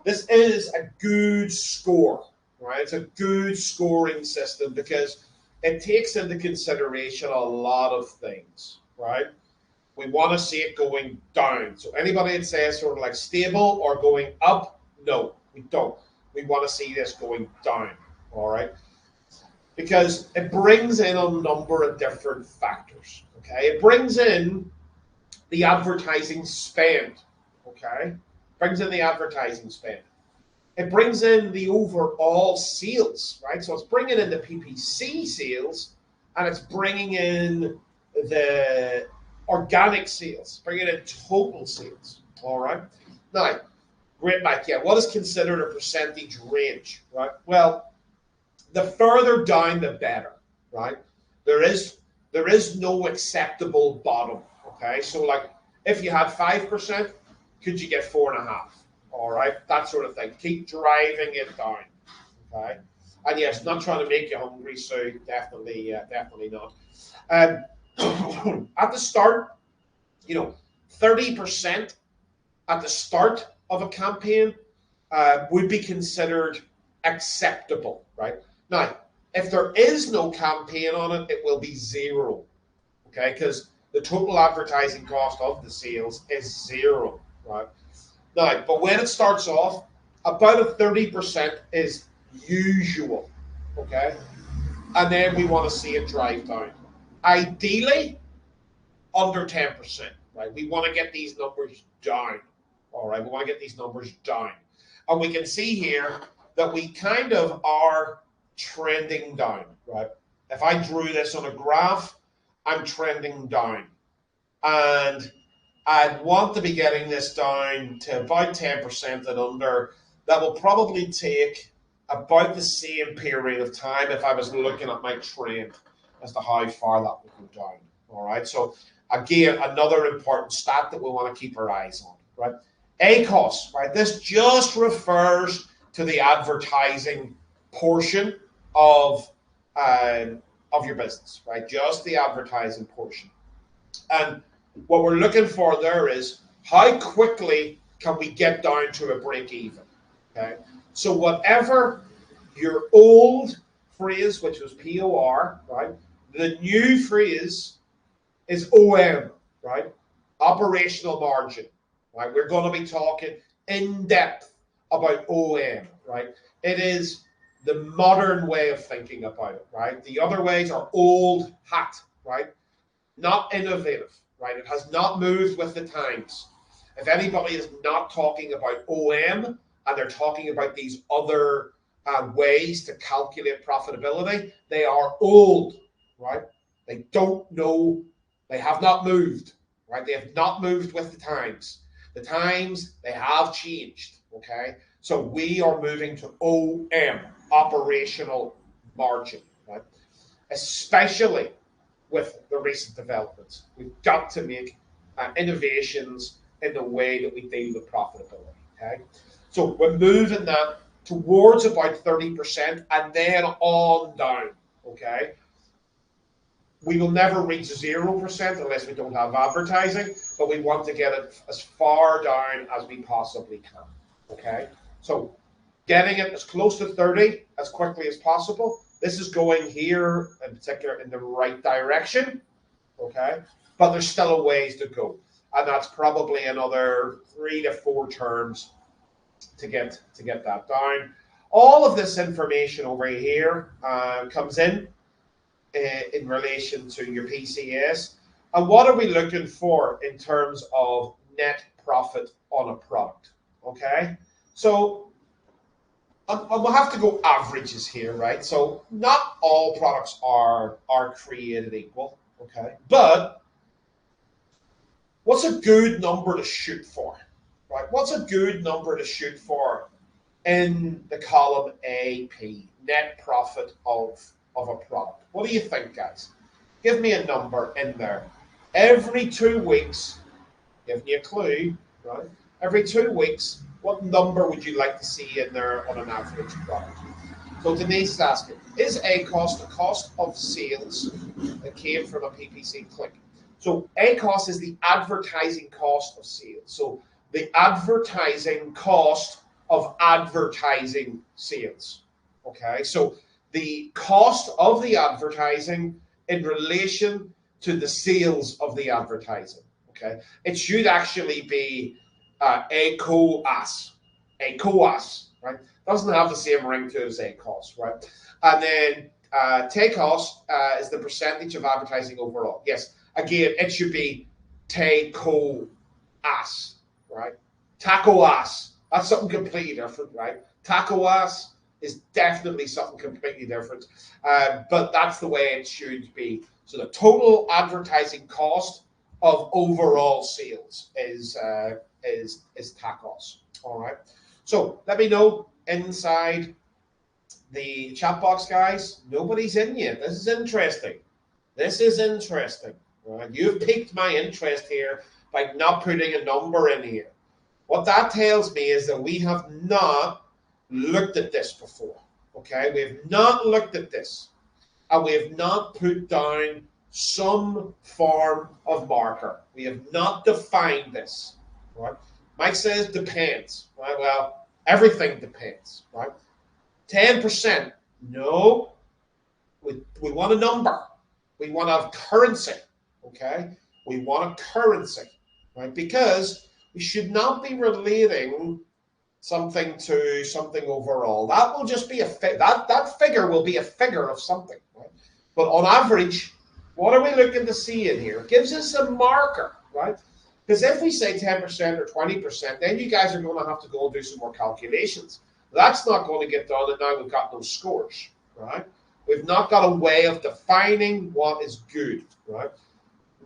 this is a good score, right? It's a good scoring system because it takes into consideration a lot of things, right? We want to see it going down. So anybody that says sort of like stable or going up, no, we don't. We want to see this going down, all right? Because it brings in a number of different factors, okay? It brings in the advertising spend, okay? Brings in the advertising spend. It brings in the overall sales, right? So it's bringing in the PPC sales, and it's bringing in the organic sales, bringing in total sales, all right? Now, great, Mike, yeah, what is considered a percentage range, right? Well, the further down, the better, right? There is no acceptable bottom, okay? So, like, if you had 5%, could you get 4.5%? All right, that sort of thing. Keep driving it down. Okay, and yes, not trying to make you hungry, so definitely, definitely not. At the start, 30% at the start of a campaign would be considered acceptable, right? Now, if there is no campaign on it, it will be 0. Okay, because the total advertising cost of the sales is 0, right? Now, but when it starts off, about a 30% is usual, okay? And then we want to see it drive down. Ideally, under 10%, right? We want to get these numbers down, all right? We want to get these numbers down. And we can see here that we kind of are trending down, right? If I drew this on a graph, I'm trending down. And I'd want to be getting this down to about 10% and under. That will probably take about the same period of time if I was looking at my trend as to how far that would go down. All right. So again, another important stat that we want to keep our eyes on. Right. ACOS. Right. This just refers to the advertising portion of your business. Right. Just the advertising portion. And what we're looking for there is how quickly can we get down to a break even, okay? So whatever your old phrase, which was POR, right? The new phrase is OM, right? Operational margin, right? We're going to be talking in depth about OM, right? It is the modern way of thinking about it, right? The other ways are old hat, right? Not innovative, right? It has not moved with the times. If anybody is not talking about OM and they're talking about these other ways to calculate profitability, they are old, right? They don't know, they have not moved, right? They have not moved with the times. The times, they have changed, okay? So we are moving to OM, operational margin, right? Especially with the recent developments. We've got to make innovations in the way that we deal with profitability. okay? So we're moving that towards about 30% and then on down, okay? We will never reach 0% unless we don't have advertising, but we want to get it as far down as we possibly can, okay? So getting it as close to 30 as quickly as possible. This is going here in particular in the right direction, okay? But there's still a ways to go. And that's probably another 3 to 4 terms to get that down. All of this information over here comes in relation to your PCS. And what are we looking for in terms of net profit on a product? Okay, so we'll have to go averages here, right? So not all products are created equal, okay? But what's a good number to shoot for, right? What's a good number to shoot for in the column AP, net profit of a product? What do you think, guys? Give me a number in there. Every 2 weeks, giving you a clue, right? Every 2 weeks, what number would you like to see in there on an average product? So Denise is asking, is ACoS the cost of sales that came from a PPC click? So ACoS is the advertising cost of sales. So the advertising cost of advertising sales. Okay, so the cost of the advertising in relation to the sales of the advertising. Okay, it should actually be ACoS, right? Doesn't have the same ring to it as ACoS, right? And then TACoS is the percentage of advertising overall. Yes, again, it should be TACoS, right? TACoS. That's something completely different, right? TACoS is definitely something completely different, but that's the way it should be. So the total advertising cost of overall sales is TACoS. All right. So let me know inside the chat box, guys. Nobody's in yet. This is interesting. This is interesting. Right? You've piqued my interest here by not putting a number in here. What that tells me is that we have not looked at this before. Okay, we have not looked at this, and we have not put down some form of marker. We have not defined this. Right? Mike says depends. Right? Well, everything depends. Right? 10%. No, we want a number. We want to have currency. Okay, we want a currency, right? Because we should not be relating something to something overall. That will just be that figure will be a figure of something, right? But on average, what are we looking to see in here? It gives us a marker, right? Because if we say 10% or 20%, then you guys are going to have to go and do some more calculations. That's not going to get done, and now we've got those scores, right? We've not got a way of defining what is good, right?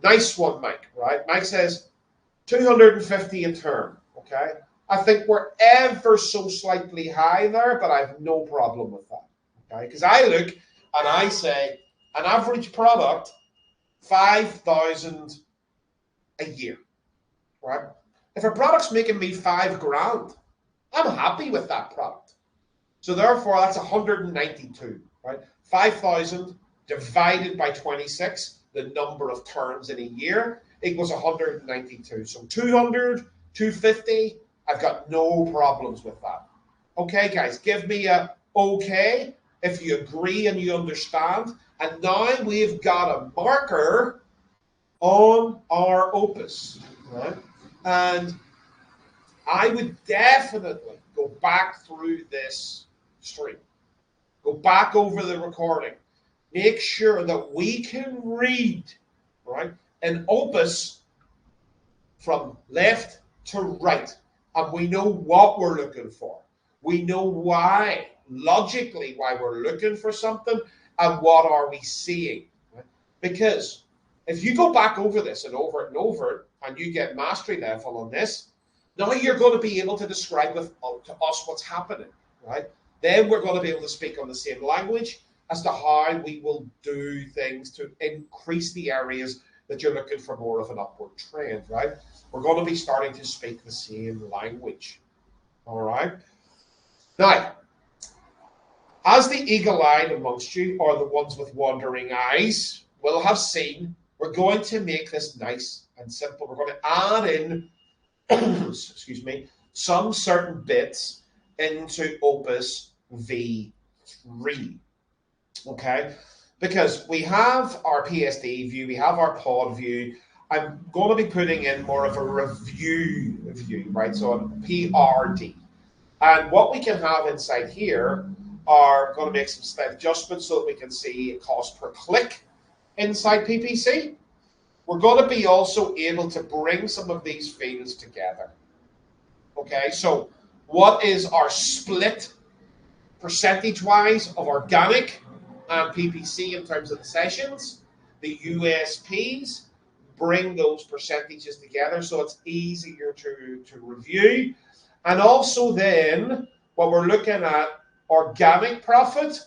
Nice one, Mike, right? Mike says 250 a term, okay? I think we're ever so slightly high there, but I have no problem with that, okay? Because I look and I say an average product, 5,000 a year, right? If a product's making me 5 grand, I'm happy with that product. So therefore, that's 192, right? 5,000 divided by 26, the number of terms in a year, equals 192. So 200, 250, I've got no problems with that. Okay, guys, give me a okay if you agree and you understand. And now we've got a marker on our OPUS, right? And I would definitely go back through this stream, go back over the recording, make sure that we can read, right, an OPUS from left to right, and we know what we're looking for. We know why, logically, why we're looking for something, and what are we seeing, right? Because if you go back over this and over it and over it, and you get mastery level on this, now you're going to be able to describe to us what's happening, right? Then we're going to be able to speak on the same language as to how we will do things to increase the areas that you're looking for more of an upward trend, right? We're going to be starting to speak the same language. All right. Now, as the eagle-eyed amongst you, or the ones with wandering eyes, will have seen, we're going to make this nice and simple. We're going to add in, excuse me, some certain bits into Opus V3. Okay, because we have our PSD view, we have our pod view. I'm going to be putting in more of a review view, right? So a PRD. And what we can have inside here are going to make some slight adjustments so that we can see cost per click inside PPC. We're going to be also able to bring some of these fields together. Okay, so what is our split percentage-wise of organic and PPC in terms of the sessions? The USPs, bring those percentages together so it's easier to review. And also then, what we're looking at, organic profit,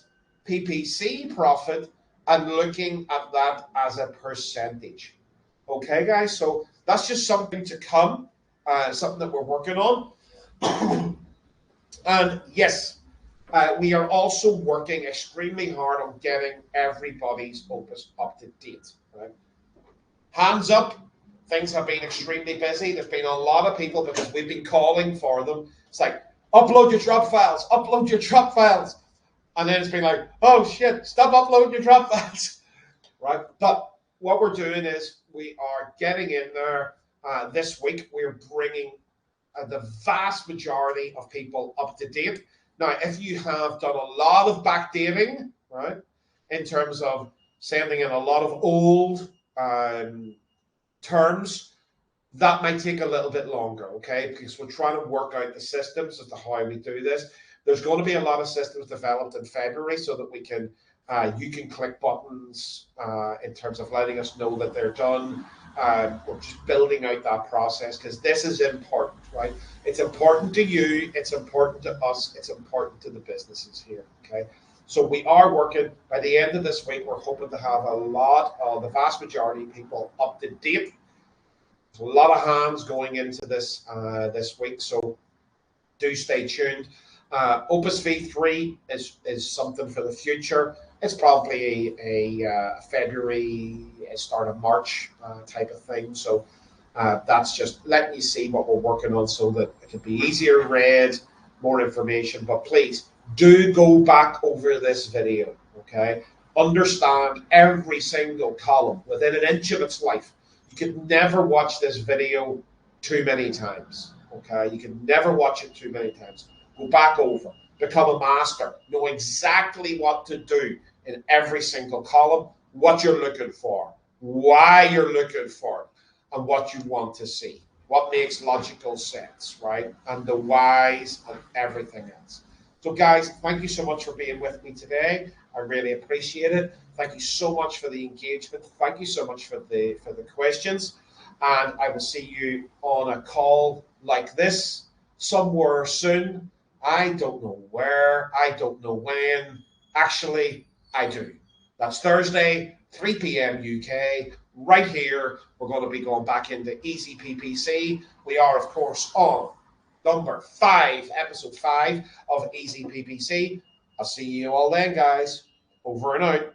PPC profit, and looking at that as a percentage. Okay, guys, so that's just something to come, something that we're working on. And yes, we are also working extremely hard on getting everybody's Opus up to date. Right? Hands up, things have been extremely busy. There's been a lot of people because we've been calling for them. It's like, upload your drop files, upload your drop files. And then it's been like, oh shit, stop uploading your drop files. Right? But what we're doing is we are getting in there. This week, we're bringing the vast majority of people up to date. Now, if you have done a lot of backdating, right, in terms of sending in a lot of old terms, that might take a little bit longer, okay? Because we're trying to work out the systems as to how we do this. There's going to be a lot of systems developed in February so that we can, you can click buttons in terms of letting us know that they're done. We're just building out that process because this is important, right? It's important to you, it's important to us, it's important to the businesses here, okay? So we are working, by the end of this week, we're hoping to have a lot of, the vast majority of people up to date. There's a lot of hands going into this this week, so do stay tuned. Opus V3 is something for the future. It's probably a February, start of March type of thing. So that's just letting you see what we're working on so that it can be easier read, more information. But please do go back over this video, okay? Understand every single column within an inch of its life. You could never watch this video too many times, okay? You can never watch it too many times. Go back over, become a master, know exactly what to do in every single column, what you're looking for, why you're looking for it, and what you want to see, what makes logical sense, right? And the whys and everything else. So guys, thank you so much for being with me today. I really appreciate it. Thank you so much for the engagement. Thank you so much for the questions. And I will see you on a call like this somewhere soon. I don't know where, I don't know when. Actually, I do. That's Thursday, 3 p.m. UK, right here. We're going to be going back into Easy PPC. We are, of course, on number 5, episode 5 of Easy PPC. I'll see you all then, guys. Over and out.